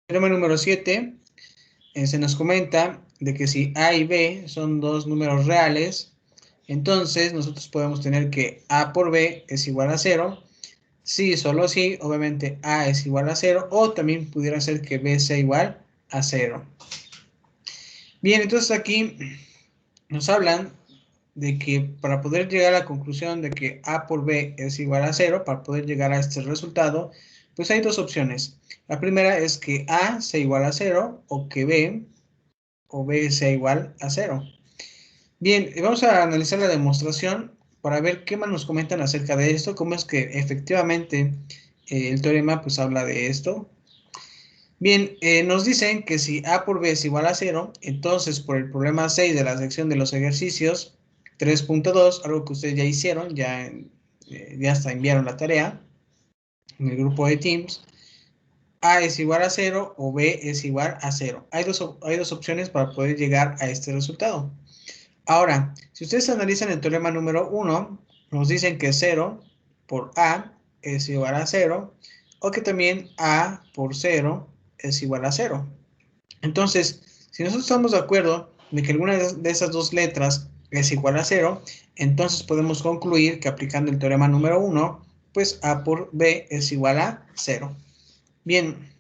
teorema número 7 se nos comenta de que si A y B son dos números reales, entonces nosotros podemos tener que A por B es igual a 0. Sí, solo si, obviamente A es igual a 0, o también pudiera ser que B sea igual a 0. Bien, entonces aquí nos hablan de que para poder llegar a la conclusión de que A por B es igual a 0, para poder llegar a este resultado, pues hay dos opciones. La primera es que A sea igual a 0 o que B sea igual a 0. Bien, vamos a analizar la demostración para ver qué más nos comentan acerca de esto, cómo es que efectivamente el teorema pues habla de esto. Bien, nos dicen que si A por B es igual a 0, entonces por el problema 6 de la sección de los ejercicios 3.2, algo que ustedes ya hicieron, ya hasta enviaron la tarea en el grupo de Teams, A es igual a 0 o B es igual a 0. Hay dos opciones para poder llegar a este resultado. Ahora, si ustedes analizan el teorema número 1, nos dicen que 0 por A es igual a 0, o que también A por 0 es igual a 0. Entonces, si nosotros estamos de acuerdo de que alguna de esas dos letras es igual a 0, entonces podemos concluir que aplicando el teorema número 1, pues A por B es igual a 0. Bien,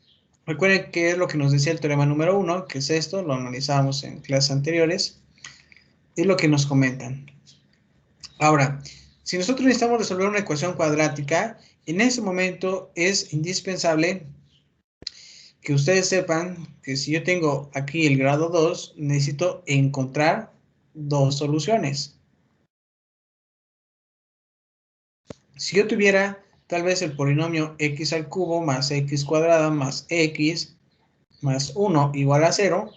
recuerden qué es lo que nos decía el teorema número 1, que es esto, lo analizamos en clases anteriores, y lo que nos comentan. Ahora, si nosotros necesitamos resolver una ecuación cuadrática, en ese momento es indispensable que ustedes sepan que si yo tengo aquí el grado 2, necesito encontrar dos soluciones. Si yo tuviera tal vez el polinomio x al cubo más x cuadrada más x más 1 igual a 0,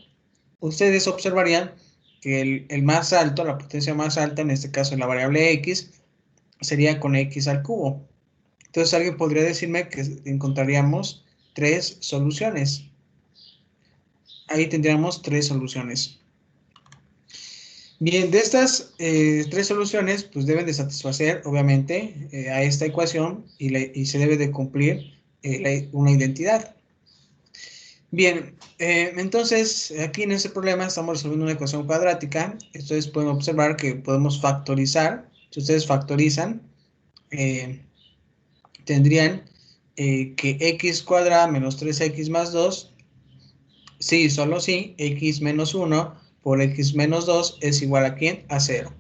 ustedes observarían que el más alto, la potencia más alta, en este caso la variable x, sería con x al cubo. Entonces alguien podría decirme que encontraríamos tres soluciones. Ahí tendríamos tres soluciones. Bien, de estas tres soluciones, pues deben de satisfacer, obviamente, a esta ecuación y se debe de cumplir una identidad. Bien, entonces aquí en este problema estamos resolviendo una ecuación cuadrática. Ustedes pueden observar que podemos factorizar. Si ustedes factorizan, tendrían que x cuadrada menos 3x más 2, sí, solo sí, x menos 1 por x menos 2 es igual a ¿quién? A 0.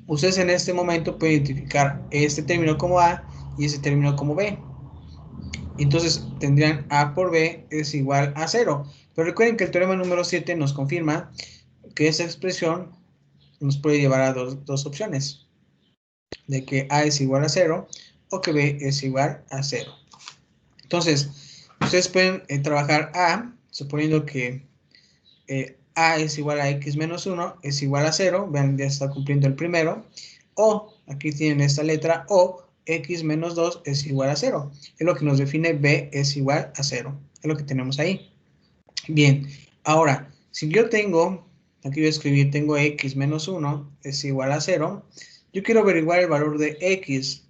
Ustedes en este momento pueden identificar este término como A y este término como B. Entonces tendrían A por B es igual a 0. Pero recuerden que el teorema número 7 nos confirma que esa expresión nos puede llevar a dos opciones. De que A es igual a 0 o que B es igual a 0. Entonces, ustedes pueden trabajar A, suponiendo que A es igual a x menos 1 es igual a 0, vean, ya está cumpliendo el primero, o, aquí tienen esta letra, o x menos 2 es igual a 0, es lo que nos define B es igual a 0, es lo que tenemos ahí. Bien, ahora, si yo tengo, aquí voy a escribir, tengo x menos 1 es igual a 0, yo quiero averiguar el valor de x,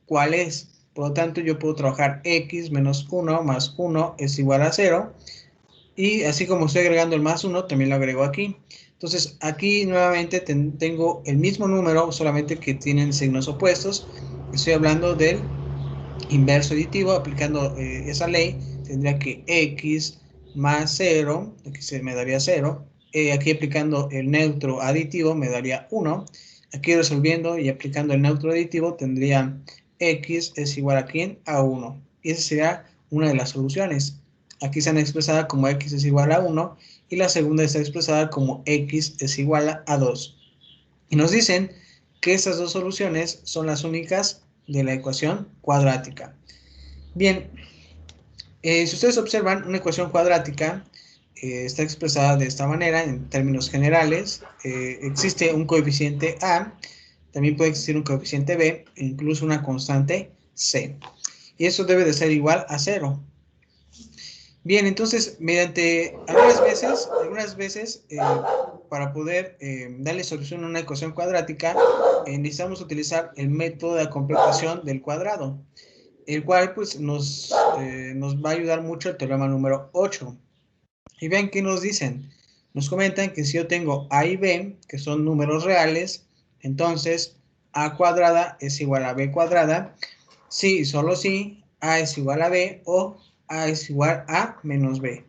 ¿cuál es? Por lo tanto, yo puedo trabajar x menos 1 más 1 es igual a 0, y así como estoy agregando el más 1, también lo agrego aquí. Entonces, aquí nuevamente tengo el mismo número, solamente que tienen signos opuestos. Estoy hablando del inverso aditivo, aplicando esa ley, tendría que x más 0, aquí se me daría 0. Aquí aplicando el neutro aditivo me daría 1. Aquí resolviendo y aplicando el neutro aditivo tendría x es igual a ¿quién? A 1. Y esa sería una de las soluciones. Aquí están expresada como x es igual a 1 y la segunda está expresada como x es igual a 2. Y nos dicen que estas dos soluciones son las únicas de la ecuación cuadrática. Bien, si ustedes observan, una ecuación cuadrática está expresada de esta manera en términos generales. Existe un coeficiente A, también puede existir un coeficiente B, e incluso una constante C. Y eso debe de ser igual a 0. Bien, entonces, mediante algunas veces para poder darle solución a una ecuación cuadrática, necesitamos utilizar el método de completación del cuadrado. el cual pues nos va a ayudar mucho el teorema número 8. Y vean qué nos dicen. Nos comentan que si yo tengo A y B, que son números reales, entonces A cuadrada es igual a B cuadrada. Sí y solo si A es igual a B o A es igual a menos B.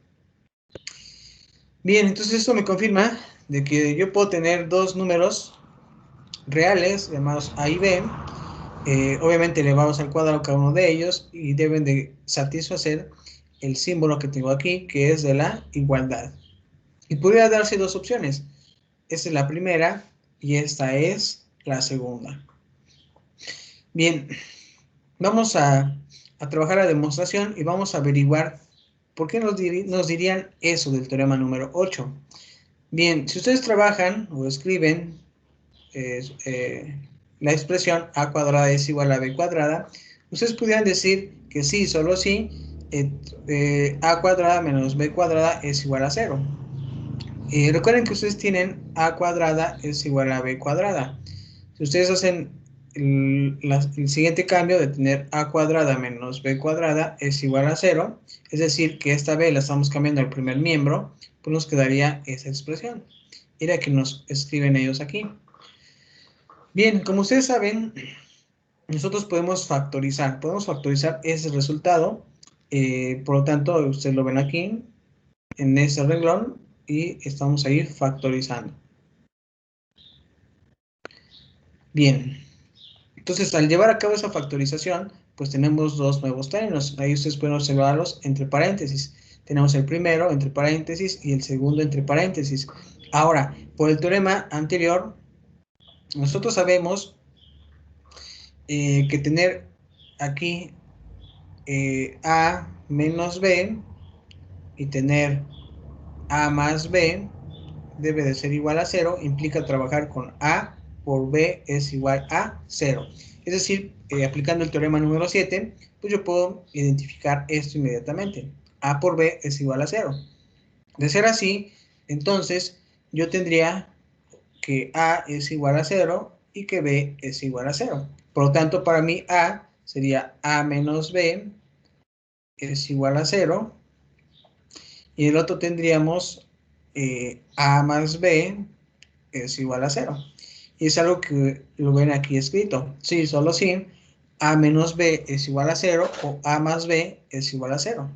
Bien, entonces esto me confirma de que yo puedo tener dos números reales llamados A y B. Obviamente elevados al cuadrado cada uno de ellos y deben de satisfacer el símbolo que tengo aquí, que es de la igualdad. Y podría darse dos opciones. Esta es la primera y esta es la segunda. Bien, vamos a trabajar la demostración y vamos a averiguar por qué nos dirían eso del teorema número 8. Bien, si ustedes trabajan o escriben la expresión a cuadrada es igual a b cuadrada, ustedes pudieran decir que sí, solo sí, a cuadrada menos b cuadrada es igual a 0. Recuerden que ustedes tienen a cuadrada es igual a b cuadrada. Si ustedes hacen el siguiente cambio de tener a cuadrada menos b cuadrada es igual a 0, es decir, que esta b la estamos cambiando al primer miembro, pues nos quedaría esa expresión. Y la que nos escriben ellos aquí. Bien, como ustedes saben, nosotros podemos factorizar ese resultado, por lo tanto, ustedes lo ven aquí, en ese renglón, y estamos ahí factorizando. Bien, entonces al llevar a cabo esa factorización, pues tenemos dos nuevos términos, ahí ustedes pueden observarlos entre paréntesis. Tenemos el primero entre paréntesis y el segundo entre paréntesis. Ahora, por el teorema anterior, nosotros sabemos que tener aquí A menos B y tener A más B debe de ser igual a 0, implica trabajar con A por B es igual a 0. Es decir, aplicando el teorema número 7, pues yo puedo identificar esto inmediatamente. A por B es igual a 0. De ser así, entonces yo tendría que A es igual a 0 y que B es igual a 0. Por lo tanto, para mí A sería A menos B es igual a 0. Y el otro tendríamos A más B es igual a 0. Y es algo que lo ven aquí escrito. Sí, solo si A menos B es igual a 0 o A más B es igual a 0.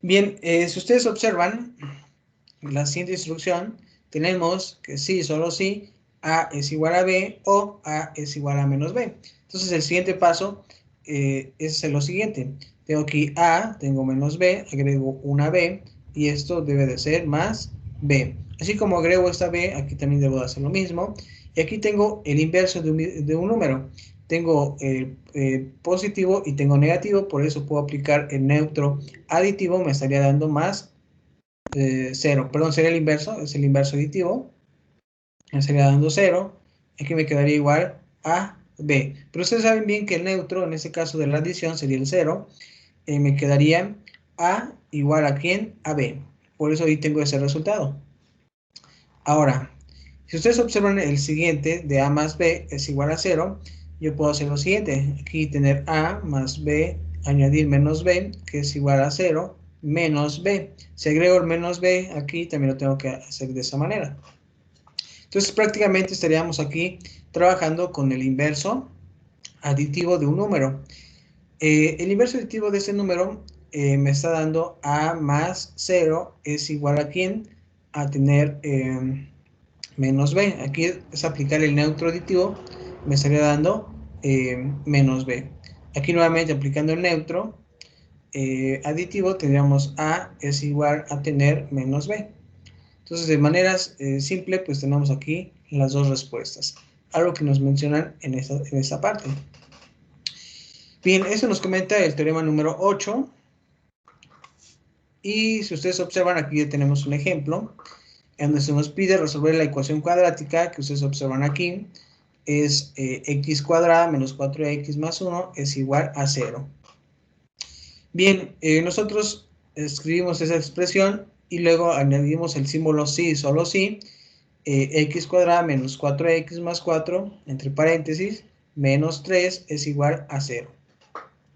Bien, si ustedes observan la siguiente instrucción, tenemos que sí, solo si A es igual a B o A es igual a menos B. Entonces el siguiente paso es lo siguiente. Tengo aquí A, tengo menos B, agrego una B y esto debe de ser más B. Así como agrego esta B, aquí también debo de hacer lo mismo. Y aquí tengo el inverso de un número. Tengo positivo y tengo negativo, por eso puedo aplicar el neutro aditivo, me estaría dando más 0. Perdón, sería el inverso, es el inverso aditivo. Me estaría dando 0. Aquí me quedaría igual a B. Pero ustedes saben bien que el neutro, en este caso de la adición, sería el 0. Me quedaría A igual a ¿quién? A B. Por eso ahí tengo ese resultado. Ahora, si ustedes observan el siguiente de A más B es igual a 0, yo puedo hacer lo siguiente. Aquí tener A más B, añadir menos B, que es igual a 0, menos B. Si agrego el menos B aquí, también lo tengo que hacer de esa manera. Entonces, prácticamente estaríamos aquí trabajando con el inverso aditivo de un número. El inverso aditivo de ese número me está dando A más 0 es igual a ¿quién? A tener menos B. Aquí es aplicar el neutro aditivo, me estaría dando menos B. Aquí nuevamente aplicando el neutro aditivo tendríamos A es igual a tener menos B. Entonces, de manera simple, pues tenemos aquí las dos respuestas. Algo que nos mencionan en esta parte. Bien, eso nos comenta el teorema número 8. Y si ustedes observan, aquí ya tenemos un ejemplo en donde se nos pide resolver la ecuación cuadrática que ustedes observan aquí. Es x cuadrada menos 4x más 1 es igual a 0. Bien, nosotros escribimos esa expresión y luego añadimos el símbolo sí, solo sí. X cuadrada menos 4x más 4, entre paréntesis, menos 3 es igual a 0.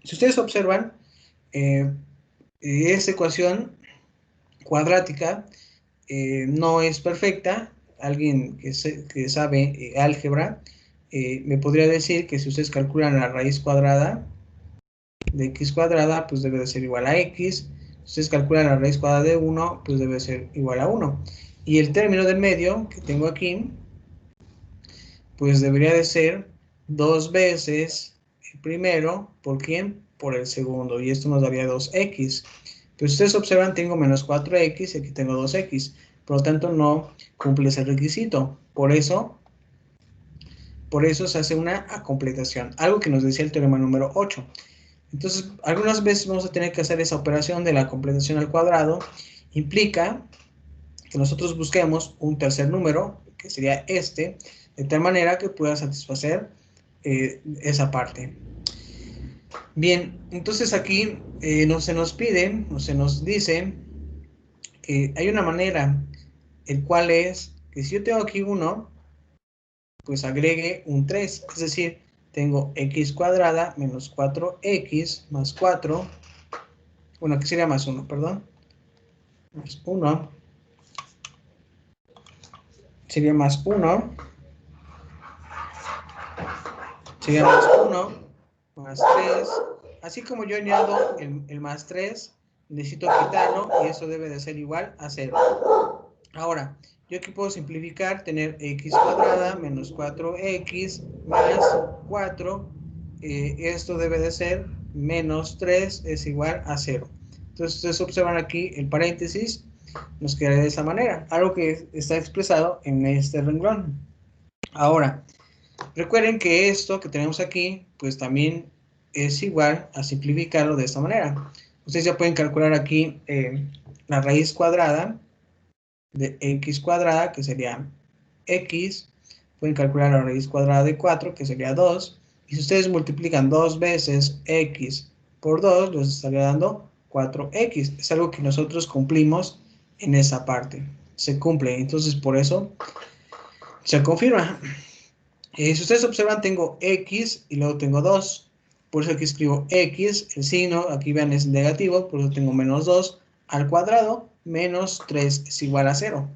Si ustedes observan, esta ecuación cuadrática no es perfecta. Alguien que sabe álgebra me podría decir que si ustedes calculan la raíz cuadrada de x cuadrada, pues debe de ser igual a x. Si ustedes calculan la raíz cuadrada de 1, pues debe ser igual a 1. Y el término del medio que tengo aquí, pues debería de ser 2 veces el primero, ¿por quién? Por el segundo, y esto nos daría 2x. Pero si ustedes observan, tengo menos 4x y aquí tengo 2x. Por lo tanto, no cumple ese requisito. Por eso se hace una completación, algo que nos decía el teorema número 8. Entonces, algunas veces vamos a tener que hacer esa operación de la completación al cuadrado. Implica que nosotros busquemos un tercer número, que sería este, de tal manera que pueda satisfacer esa parte. Bien, entonces aquí se nos pide, o se nos dice que hay una manera, el cual es que si yo tengo aquí 1, pues agregue un 3, es decir, tengo x cuadrada menos 4x más 4, bueno, aquí sería más 1, perdón, más 1, sería más 1, sería más 1, más 3, así como yo añado el más 3, necesito quitarlo y eso debe de ser igual a 0. Ahora, yo aquí puedo simplificar, tener x cuadrada menos 4x más 4, esto debe de ser menos 3 es igual a 0. Entonces, ustedes observan aquí el paréntesis, nos queda de esa manera, algo que está expresado en este renglón. Ahora, recuerden que esto que tenemos aquí, pues también es igual a simplificarlo de esta manera. Ustedes ya pueden calcular aquí la raíz cuadrada de x cuadrada, que sería x. Pueden calcular la raíz cuadrada de 4, que sería 2. Y si ustedes multiplican 2 veces x por 2, les estaría dando 4x. Es algo que nosotros cumplimos en esa parte. Se cumple, entonces por eso se confirma. Si ustedes observan, tengo x y luego tengo 2. Por eso aquí escribo x, el signo, aquí vean es negativo, por eso tengo menos 2 al cuadrado, menos 3 es igual a 0.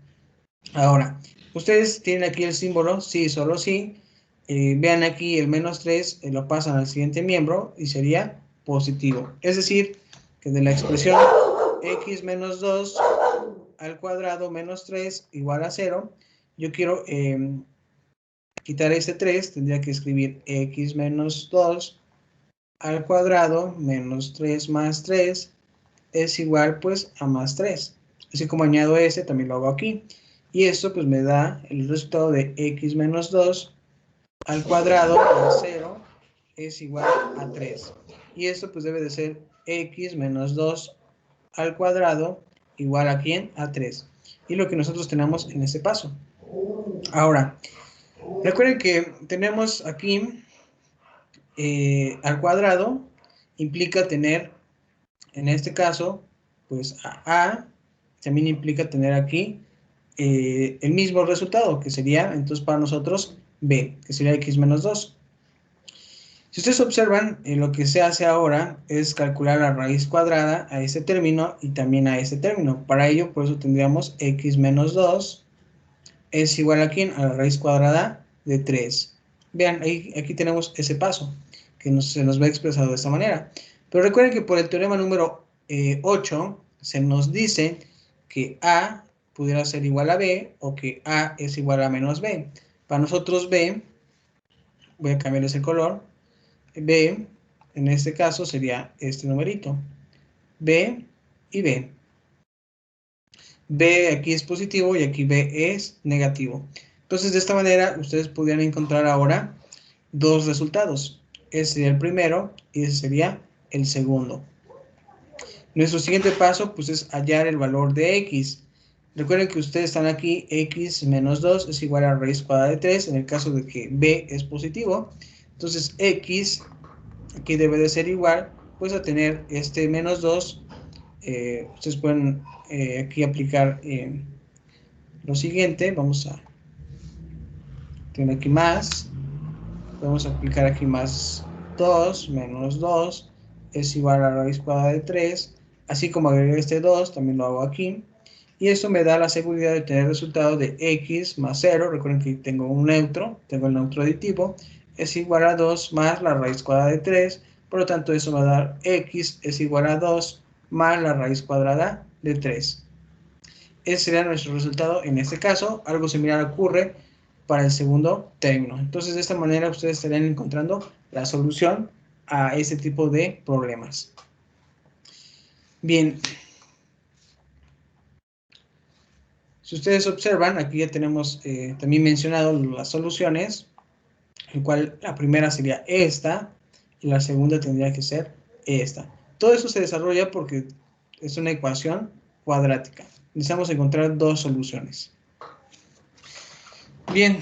Ahora, ustedes tienen aquí el símbolo, sí, solo sí. Vean aquí el menos 3, lo pasan al siguiente miembro y sería positivo. Es decir, que de la expresión x menos 2 al cuadrado menos 3 igual a 0, yo quiero quitar este 3, tendría que escribir x menos 2 al cuadrado menos 3 más 3 es igual pues a más 3. Así como añado este, también lo hago aquí. Y esto pues me da el resultado de x menos 2 al cuadrado más 0 es igual a 3. Y esto pues debe de ser x menos 2 al cuadrado igual a ¿quién? A 3. Y lo que nosotros tenemos en este paso. Ahora, recuerden que tenemos aquí al cuadrado implica tener, en este caso, pues a también implica tener aquí el mismo resultado, que sería, entonces para nosotros, b, que sería x menos 2. Si ustedes observan, lo que se hace ahora es calcular la raíz cuadrada a este término y también a este término. Para ello, por eso tendríamos x menos 2 es igual a ¿quién? A la raíz cuadrada de 3. Vean, aquí tenemos ese paso, que se nos ve expresado de esta manera. Pero recuerden que por el teorema número 8 se nos dice que a pudiera ser igual a b o que a es igual a menos b. Para nosotros b, voy a cambiarles el color, b en este caso sería este numerito, b y b. B aquí es positivo y aquí B es negativo. Entonces, de esta manera, ustedes podrían encontrar ahora dos resultados. Ese sería el primero y ese sería el segundo. Nuestro siguiente paso, pues, es hallar el valor de x. Recuerden que ustedes están aquí, x menos 2 es igual a la raíz cuadrada de 3, en el caso de que b es positivo. Entonces, x aquí debe de ser igual, pues, a tener este menos 2. Ustedes pueden aquí aplicar lo siguiente, vamos a tener aquí más, vamos a aplicar aquí más 2, menos 2, es igual a la raíz cuadrada de 3, así como agregué este 2, también lo hago aquí, y esto me da la seguridad de tener el resultado de x más 0, recuerden que tengo un neutro, tengo el neutro aditivo, es igual a 2 más la raíz cuadrada de 3, por lo tanto eso va a dar x es igual a 2 más la raíz cuadrada de 3. Ese sería nuestro resultado en este caso. Algo similar ocurre para el segundo término. Entonces, de esta manera ustedes estarían encontrando la solución a este tipo de problemas. Bien. Si ustedes observan, aquí ya tenemos también mencionado las soluciones, el cual la primera sería esta y la segunda tendría que ser esta. Todo eso se desarrolla porque es una ecuación cuadrática. Necesitamos encontrar dos soluciones. Bien,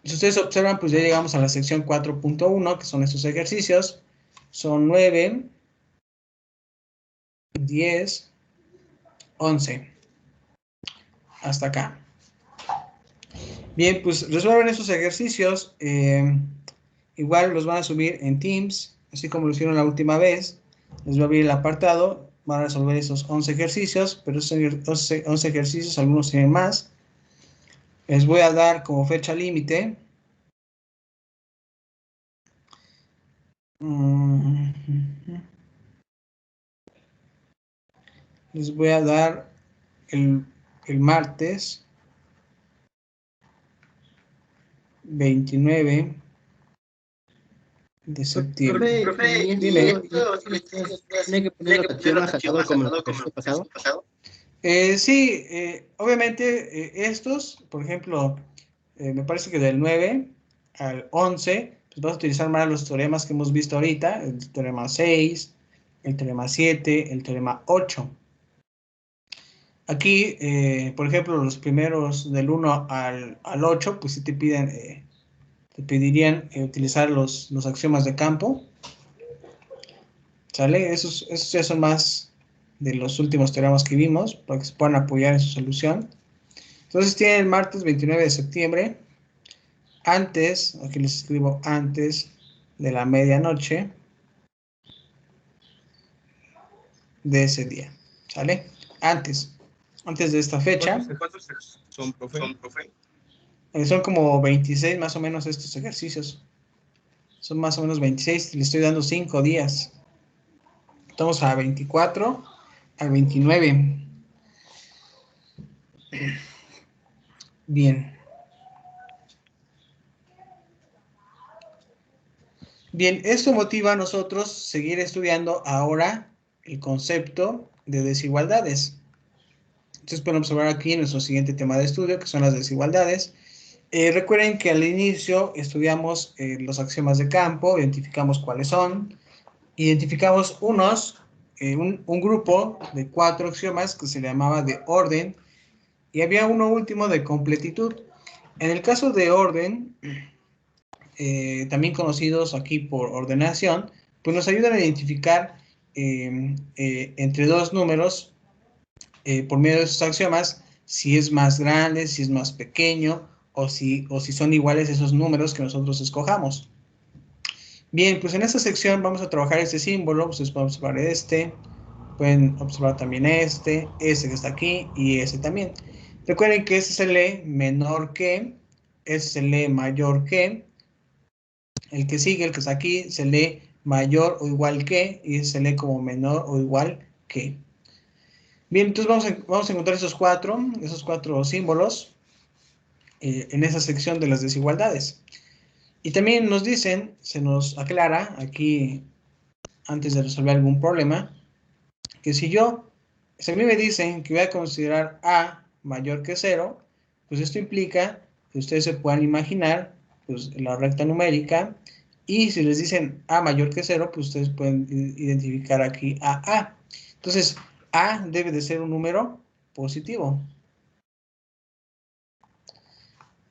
si ustedes observan, pues ya llegamos a la sección 4.1, que son estos ejercicios. Son 9, 10, 11. Hasta acá. Bien, pues resuelven esos ejercicios. Igual los van a subir en Teams, así como lo hicieron la última vez. Les voy a abrir el apartado. Van a resolver esos 11 ejercicios, pero esos 11 ejercicios, algunos tienen más. Les voy a dar como fecha límite. Les voy a dar el martes 29 de septiembre. Profe, Dime. ¿Tiene que ponerlo tachado más atado como el ejercicio pasado? Sí, obviamente estos, por ejemplo, me parece que del 9 al 11, pues vas a utilizar más los teoremas que hemos visto ahorita, el teorema 6, el teorema 7, el teorema 8. Aquí, por ejemplo, los primeros del 1 al 8, pues sí te pedirían utilizar los axiomas de campo. ¿Sale? Esos ya son más de los últimos teoremas que vimos, para que se puedan apoyar en su solución. Entonces tiene el martes 29 de septiembre, antes, aquí les escribo antes de la medianoche de ese día, ¿sale? Antes de esta fecha. ¿Cuántos son, profe? Son como 26 más o menos estos ejercicios. Son más o menos 26, le estoy dando 5 días. Estamos a 24, al 29. Bien. Bien, esto motiva a nosotros seguir estudiando ahora el concepto de desigualdades. Entonces pueden observar aquí nuestro siguiente tema de estudio, que son las desigualdades. Recuerden que al inicio estudiamos los axiomas de campo, identificamos cuáles son, identificamos un grupo de 4 axiomas que se llamaba de orden, y había uno último de completitud. En el caso de orden, también conocidos aquí por ordenación, pues nos ayudan a identificar entre dos números, por medio de esos axiomas, si es más grande, si es más pequeño, o si son iguales esos números que nosotros escojamos. Bien, pues en esta sección vamos a trabajar este símbolo. Ustedes pueden observar pueden observar también este que está aquí y ese también. Recuerden que este se lee menor que, este se lee mayor que, el que sigue, el que está aquí, se lee mayor o igual que, y se lee como menor o igual que. Bien, entonces vamos a encontrar esos cuatro símbolos en esa sección de las desigualdades. Y también nos dicen, se nos aclara aquí, antes de resolver algún problema, que si a mí me dicen que voy a considerar A mayor que 0, pues esto implica que ustedes se puedan imaginar pues, la recta numérica, y si les dicen A mayor que 0, pues ustedes pueden identificar aquí A. Entonces, A debe de ser un número positivo.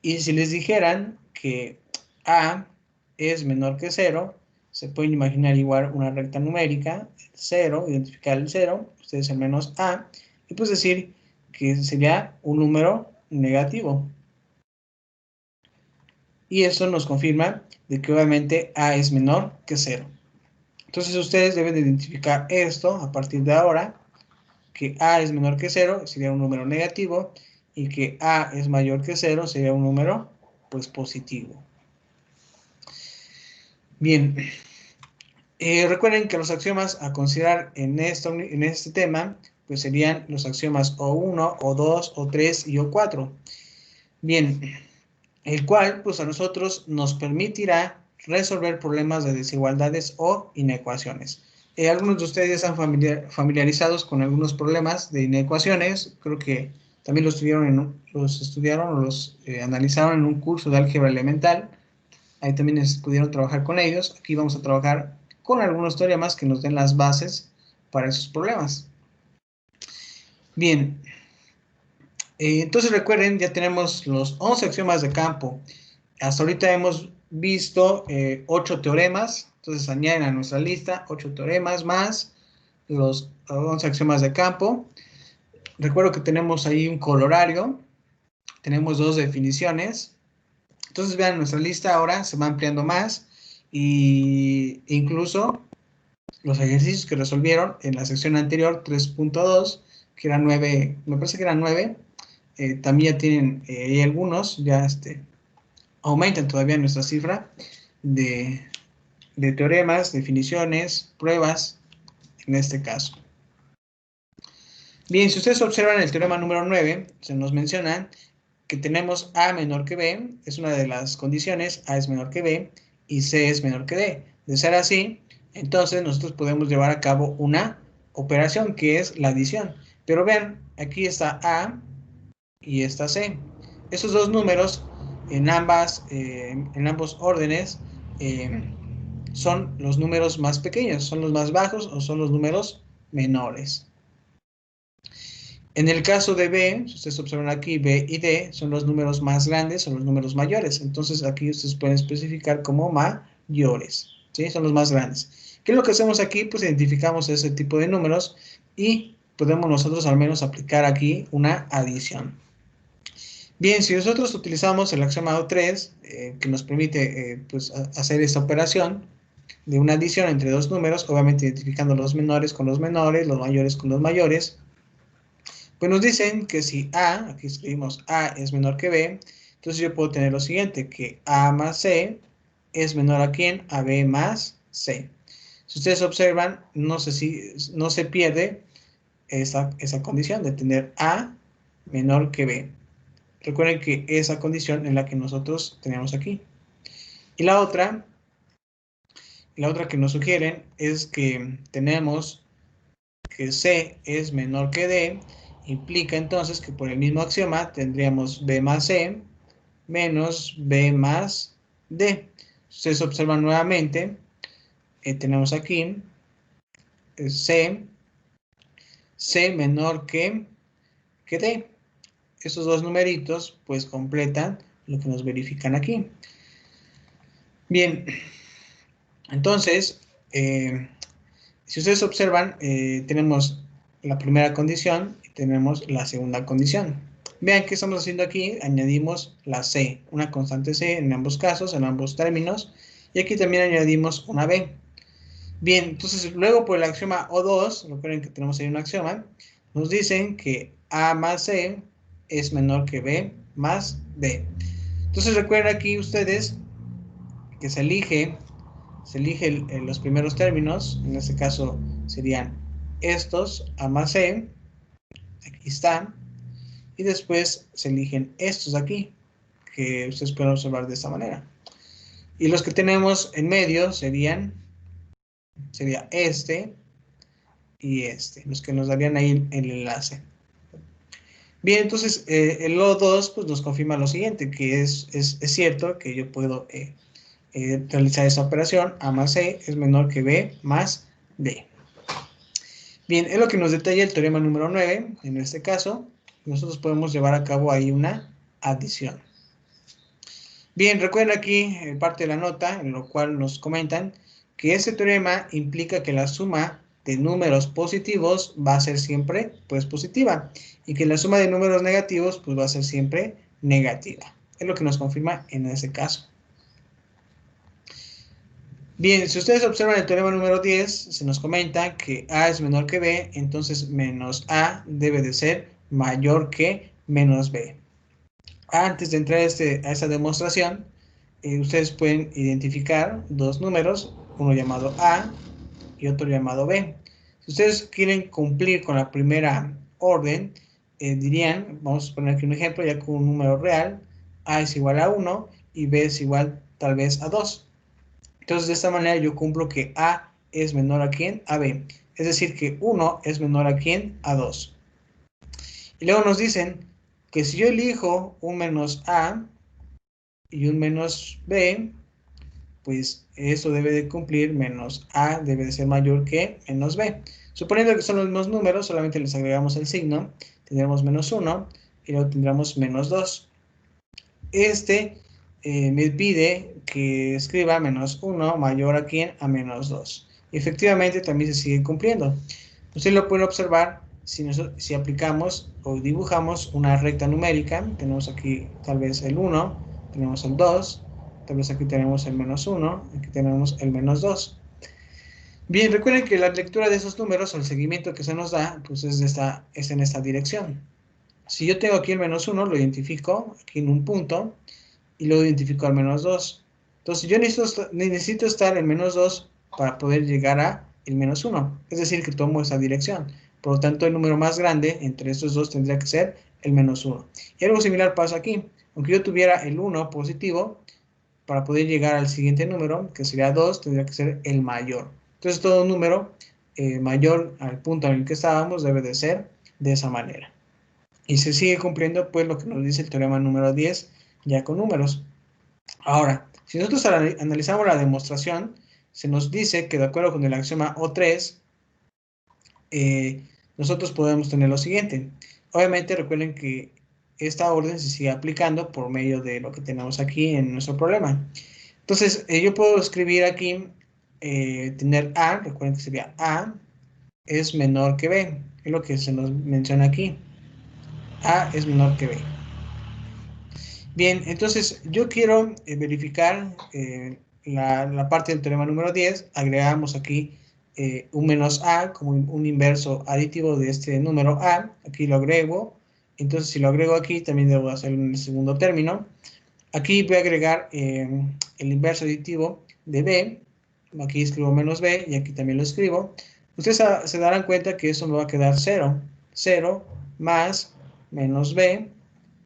Y si les dijeran que A es menor que 0, se pueden imaginar igual una recta numérica, 0, identificar el 0, ustedes el menos A, y pues decir que sería un número negativo. Y eso nos confirma de que obviamente A es menor que 0. Entonces ustedes deben de identificar esto a partir de ahora, que A es menor que 0, sería un número negativo, y que A es mayor que 0, sería un número, pues, positivo. Bien, recuerden que los axiomas a considerar en este tema, pues serían los axiomas O1, O2, O3 y O4. Bien, el cual, pues, a nosotros nos permitirá resolver problemas de desigualdades o inecuaciones. Algunos de ustedes ya están familiarizados con algunos problemas de inecuaciones. Creo que también los estudiaron o los analizaron en un curso de álgebra elemental. Ahí también pudieron trabajar con ellos. Aquí vamos a trabajar con algunos teoremas que nos den las bases para esos problemas. Bien, entonces recuerden, ya tenemos los 11 axiomas de campo. Hasta ahorita hemos visto 8 teoremas, entonces añaden a nuestra lista 8 teoremas más los 11 axiomas de campo. Recuerdo que tenemos ahí un colorario, tenemos 2 definiciones. Entonces vean, nuestra lista ahora se va ampliando más e incluso los ejercicios que resolvieron en la sección anterior 3.2, que eran 9, me parece que eran 9, también ya tienen algunos, ya aumentan todavía nuestra cifra de teoremas, definiciones, pruebas, en este caso. Bien, si ustedes observan el teorema número 9, se nos menciona que tenemos A menor que B, es una de las condiciones, A es menor que B, y C es menor que D. De ser así, entonces nosotros podemos llevar a cabo una operación que es la adición. Pero vean, aquí está A y está C. Esos dos números en ambos órdenes son los números más pequeños, son los más bajos o son los números menores. En el caso de B, si ustedes observan aquí, B y D son los números más grandes, son los números mayores. Entonces aquí ustedes pueden especificar como mayores, ¿sí? Son los más grandes. ¿Qué es lo que hacemos aquí? Pues identificamos ese tipo de números y podemos nosotros al menos aplicar aquí una adición. Bien, si nosotros utilizamos el axioma O3, que nos permite pues, hacer esta operación de una adición entre dos números, obviamente identificando los menores con los menores, los mayores con los mayores, pues nos dicen que si A, aquí escribimos A es menor que B, entonces yo puedo tener lo siguiente, que A más C es menor a ¿quién? A B más C. Si ustedes observan, no se pierde esa condición de tener A menor que B. Recuerden que esa condición es la que nosotros tenemos aquí. Y la otra que nos sugieren es que tenemos que C es menor que D, implica entonces que por el mismo axioma tendríamos B más C menos B más D. Ustedes observan nuevamente, tenemos aquí C menor que D. Esos dos numeritos pues completan lo que nos verifican aquí. Bien, entonces, si ustedes observan, tenemos la primera condición y tenemos la segunda condición. Vean qué estamos haciendo aquí, añadimos la C, una constante C en ambos casos, en ambos términos, y aquí también añadimos una B. Bien, entonces luego por el axioma O2, recuerden que tenemos ahí un axioma, nos dicen que A más C es menor que B más D. Entonces recuerden aquí ustedes que se elige los primeros términos, en este caso serían estos, A más C, aquí están, y después se eligen estos de aquí, que ustedes pueden observar de esta manera. Y los que tenemos en medio sería este y este, los que nos darían ahí el enlace. Bien, entonces el O2 pues, nos confirma lo siguiente, que es cierto que yo puedo realizar esta operación, A más C es menor que B más D. Bien, es lo que nos detalla el teorema número 9. En este caso, nosotros podemos llevar a cabo ahí una adición. Bien, recuerden aquí parte de la nota, en lo cual nos comentan que este teorema implica que la suma de números positivos va a ser siempre pues positiva y que la suma de números negativos pues va a ser siempre negativa. Es lo que nos confirma en ese caso. Bien, si ustedes observan el teorema número 10, se nos comenta que A es menor que B, entonces menos A debe de ser mayor que menos B. Antes de entrar a esta demostración, ustedes pueden identificar dos números, uno llamado A y otro llamado B. Si ustedes quieren cumplir con la primera orden, dirían, vamos a poner aquí un ejemplo, ya con un número real, A es igual a 1 y B es igual tal vez a 2. Entonces, de esta manera yo cumplo que A es menor a quién, a B. Es decir, que 1 es menor a quién, a 2. Y luego nos dicen que si yo elijo un menos A y un menos B, pues eso debe de cumplir, menos A debe de ser mayor que menos B. Suponiendo que son los mismos números, solamente les agregamos el signo, tendremos menos 1 y luego tendremos menos 2. Me pide que escriba menos 1 mayor a quién, a menos 2. Y efectivamente también se sigue cumpliendo. Ustedes lo pueden observar si aplicamos o dibujamos una recta numérica. Tenemos aquí tal vez el 1, tenemos el 2, tal vez aquí tenemos el menos 1, aquí tenemos el menos 2. Bien, recuerden que la lectura de esos números o el seguimiento que se nos da, pues es en esta dirección. Si yo tengo aquí el menos 1, lo identifico aquí en un punto y luego identifico al menos 2. Entonces yo necesito estar en menos 2 para poder llegar a el menos 1. Es decir, que tomo esa dirección. Por lo tanto, el número más grande entre estos dos tendría que ser el menos 1. Y algo similar pasa aquí. Aunque yo tuviera el 1 positivo, para poder llegar al siguiente número, que sería 2, tendría que ser el mayor. Entonces todo número mayor al punto en el que estábamos debe de ser de esa manera. Y se sigue cumpliendo pues lo que nos dice el teorema número 10 ya con números. Ahora, si nosotros analizamos la demostración, se nos dice que de acuerdo con el axioma O3, nosotros podemos tener lo siguiente. Obviamente recuerden que esta orden se sigue aplicando por medio de lo que tenemos aquí en nuestro problema. Entonces, yo puedo escribir aquí, tener A, recuerden que sería A, es menor que B, es lo que se nos menciona aquí. A es menor que B. Bien, entonces yo quiero verificar la parte del teorema número 10, agregamos aquí un menos A como un inverso aditivo de este número A, aquí lo agrego, entonces si lo agrego aquí también debo hacerlo en el segundo término. Aquí voy a agregar el inverso aditivo de B, aquí escribo menos B y aquí también lo escribo. Ustedes se darán cuenta que eso me va a quedar 0, 0 más menos B,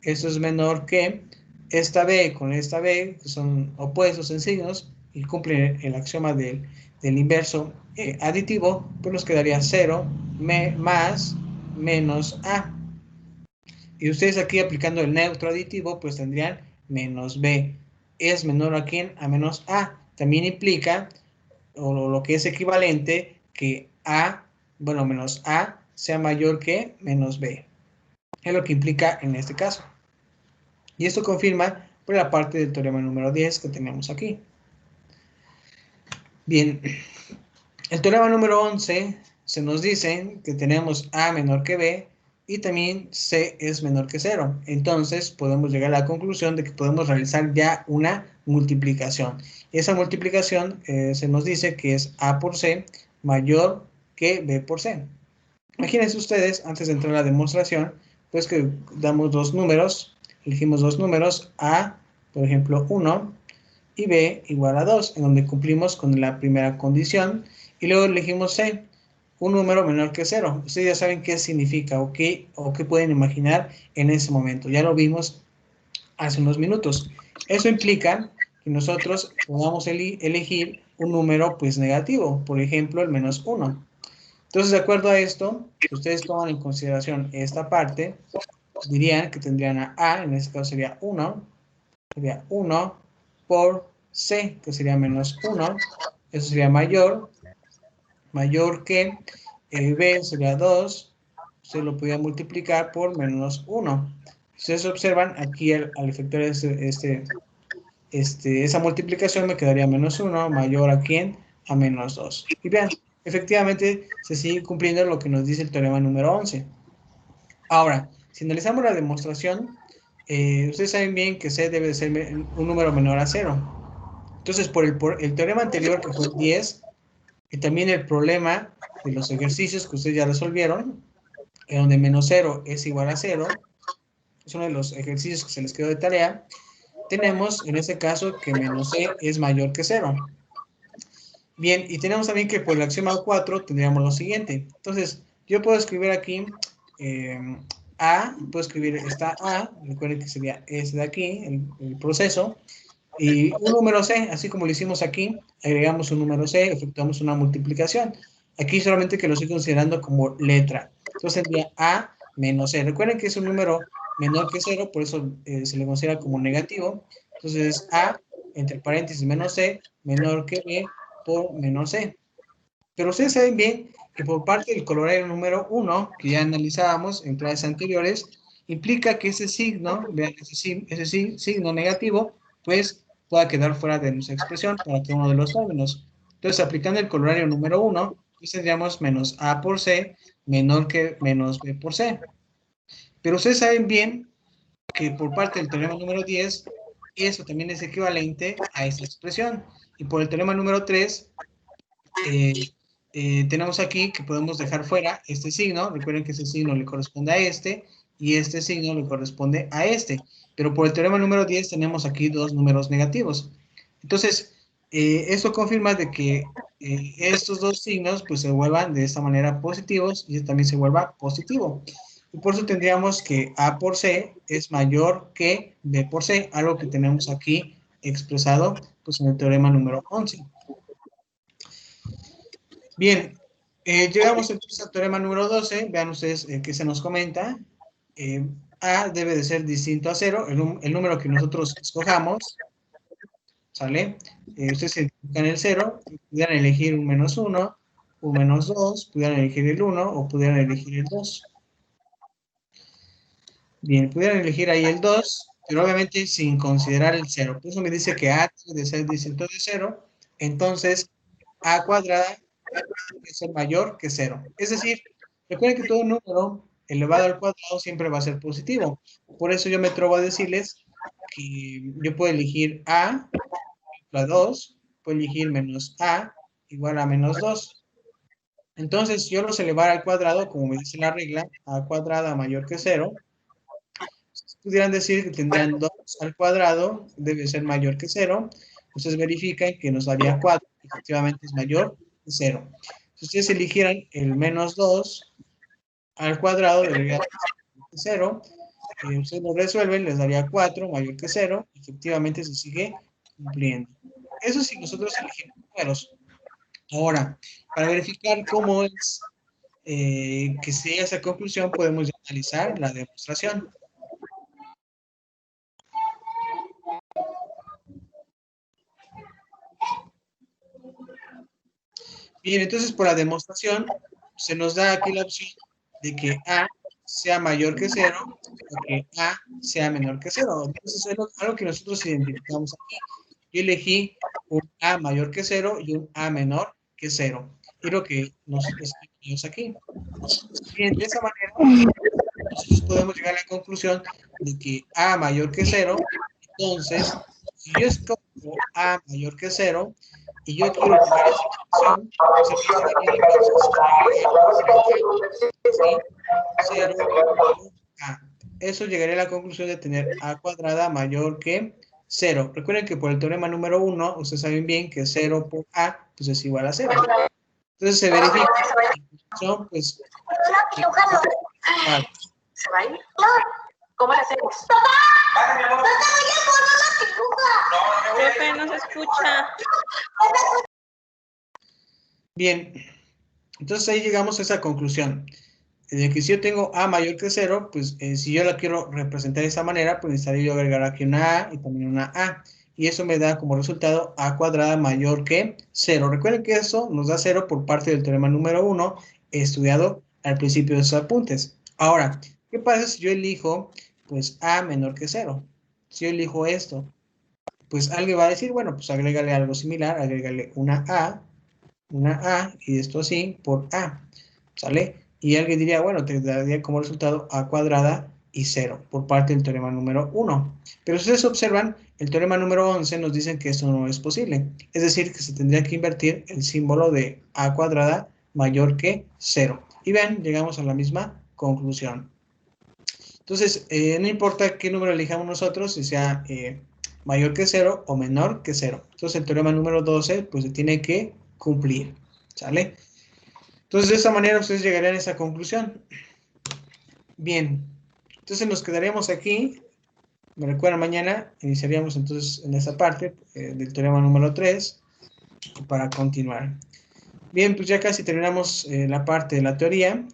eso es menor que esta B con esta B, que son opuestos en signos, y cumplen el axioma del inverso aditivo, pues nos quedaría 0 más menos A. Y ustedes aquí aplicando el neutro aditivo, pues tendrían menos B. Es menor a quién? A menos A. También implica, o lo que es equivalente, que A, bueno, menos A sea mayor que menos B. Es lo que implica en este caso. Y esto confirma por la parte del teorema número 10 que tenemos aquí. Bien, el teorema número 11 se nos dice que tenemos A menor que B y también C es menor que 0. Entonces podemos llegar a la conclusión de que podemos realizar ya una multiplicación. Esa multiplicación se nos dice que es A por C mayor que B por C. Imagínense ustedes, antes de entrar a la demostración, pues que damos dos números, elegimos dos números, A, por ejemplo, 1, y B igual a 2, en donde cumplimos con la primera condición, y luego elegimos C, un número menor que 0. Ustedes ya saben qué significa o qué pueden imaginar en ese momento. Ya lo vimos hace unos minutos. Eso implica que nosotros podamos elegir un número pues negativo, por ejemplo, el menos 1. Entonces, de acuerdo a esto, si ustedes toman en consideración esta parte, dirían que tendrían a, en este caso sería 1 por C, que sería menos 1, eso sería mayor que B sería 2, se lo podría multiplicar por menos 1. Si ustedes observan, aquí al efectuar esa multiplicación me quedaría menos 1, mayor a ¿quién? A menos 2. Y vean, efectivamente se sigue cumpliendo lo que nos dice el teorema número 11. Ahora, si analizamos la demostración, ustedes saben bien que C debe de ser un número menor a 0. Entonces, por el teorema anterior, que fue el 10, y también el problema de los ejercicios que ustedes ya resolvieron, en donde menos 0 es igual a 0, es uno de los ejercicios que se les quedó de tarea, tenemos en este caso que menos c es mayor que 0. Bien, y tenemos también que por el axioma 4 tendríamos lo siguiente. Entonces, yo puedo escribir aquí puedo escribir esta A, recuerden que sería este de aquí, el proceso, y un número C, así como lo hicimos aquí, agregamos un número C, efectuamos una multiplicación. Aquí solamente que lo estoy considerando como letra. Entonces tendría A menos C. Recuerden que es un número menor que 0, por eso se le considera como negativo. Entonces A, entre paréntesis, menos C, menor que B por menor C. Pero ustedes saben bien que por parte del colorario número 1, que ya analizábamos en clases anteriores, implica que ese signo, vean, ese signo negativo, pues pueda quedar fuera de nuestra expresión para cada uno de los términos. Entonces, aplicando el colorario número 1, pues tendríamos menos A por C menor que menos B por C. Pero ustedes saben bien que por parte del teorema número 10, eso también es equivalente a esta expresión. Y por el teorema número 3, tenemos aquí que podemos dejar fuera este signo. Recuerden que ese signo le corresponde a este y este signo le corresponde a este. Pero por el teorema número 10 tenemos aquí dos números negativos. Entonces, esto confirma de que estos dos signos pues se vuelvan de esta manera positivos y también se vuelva positivo. Y por eso tendríamos que A por C es mayor que B por C, algo que tenemos aquí expresado pues en el teorema número 11. Bien, llegamos entonces al teorema número 12. Vean ustedes qué se nos comenta. A debe de ser distinto a 0, el número que nosotros escojamos, ¿sale? Ustedes identifican el 0, pudieran elegir un menos 1, un menos 2, pudieran elegir el 1 o pudieran elegir el 2. Bien, pudieran elegir ahí el 2, pero obviamente sin considerar el 0. Por eso me dice que A debe de ser distinto de 0, entonces A cuadrada que ser mayor que 0. Es decir, recuerden que todo número elevado al cuadrado siempre va a ser positivo. Por eso yo me atrevo a decirles que yo puedo elegir A igual a 2, puedo elegir menos A igual a menos 2. Entonces, yo los elevar al cuadrado, como me dice la regla, A cuadrada mayor que 0, pudieran decir que tendrán 2 al cuadrado, debe ser mayor que 0. Ustedes verifican que nos daría 4, efectivamente es mayor que 0. Si ustedes eligieran el menos 2 al cuadrado, debería ser 0. Ustedes lo resuelven, les daría 4 mayor que 0. Efectivamente se sigue cumpliendo. Eso si nosotros elegimos números. Ahora, para verificar cómo es que se llega a esa conclusión, podemos analizar la demostración. Bien, entonces por la demostración se nos da aquí la opción de que A sea mayor que 0 o que A sea menor que 0. Entonces es algo que nosotros identificamos aquí. Yo elegí un A mayor que 0 y un A menor que 0. Y lo que nos escribimos aquí. Bien, de esa manera nosotros podemos llegar a la conclusión de que A mayor que 0, entonces, si yo escojo A mayor que 0, y yo quiero llegar a esa conclusión, se puede dividir entonces 0, A. Eso llegaría a la conclusión de tener A cuadrada mayor que 0. Recuerden que por el teorema número 1, ustedes saben bien que 0 por A, pues es igual a 0. Entonces se verifica son, pues, ¿se va a ir? ¿Cómo lo hacemos? Pepe, no se escucha. Bien, entonces ahí llegamos a esa conclusión. De que si yo tengo A mayor que 0, pues si yo la quiero representar de esa manera, pues necesitaría yo agregar aquí una A y también una A. Y eso me da como resultado A cuadrada mayor que 0. Recuerden que eso nos da 0 por parte del teorema número 1, estudiado al principio de estos apuntes. Ahora, ¿qué pasa si yo elijo pues A menor que 0? Si yo elijo esto, pues alguien va a decir, bueno, pues agrégale algo similar, agrégale una A y esto así por A, ¿sale? Y alguien diría, bueno, te daría como resultado A cuadrada y 0 por parte del teorema número 1. Pero si ustedes observan, el teorema número 11 nos dice que esto no es posible. Es decir, que se tendría que invertir el símbolo de a cuadrada mayor que 0. Y ven, llegamos a la misma conclusión. Entonces, no importa qué número elijamos nosotros, si sea mayor que 0 o menor que 0. Entonces, el teorema número 12, pues se tiene que cumplir. ¿Sale? Entonces, de esta manera ustedes llegarían a esa conclusión. Bien. Entonces, nos quedaríamos aquí. Me recuerdan, mañana iniciaríamos entonces en esa parte del teorema número 3 para continuar. Bien, pues ya casi terminamos la parte de la teoría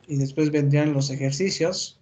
y después vendrían los ejercicios.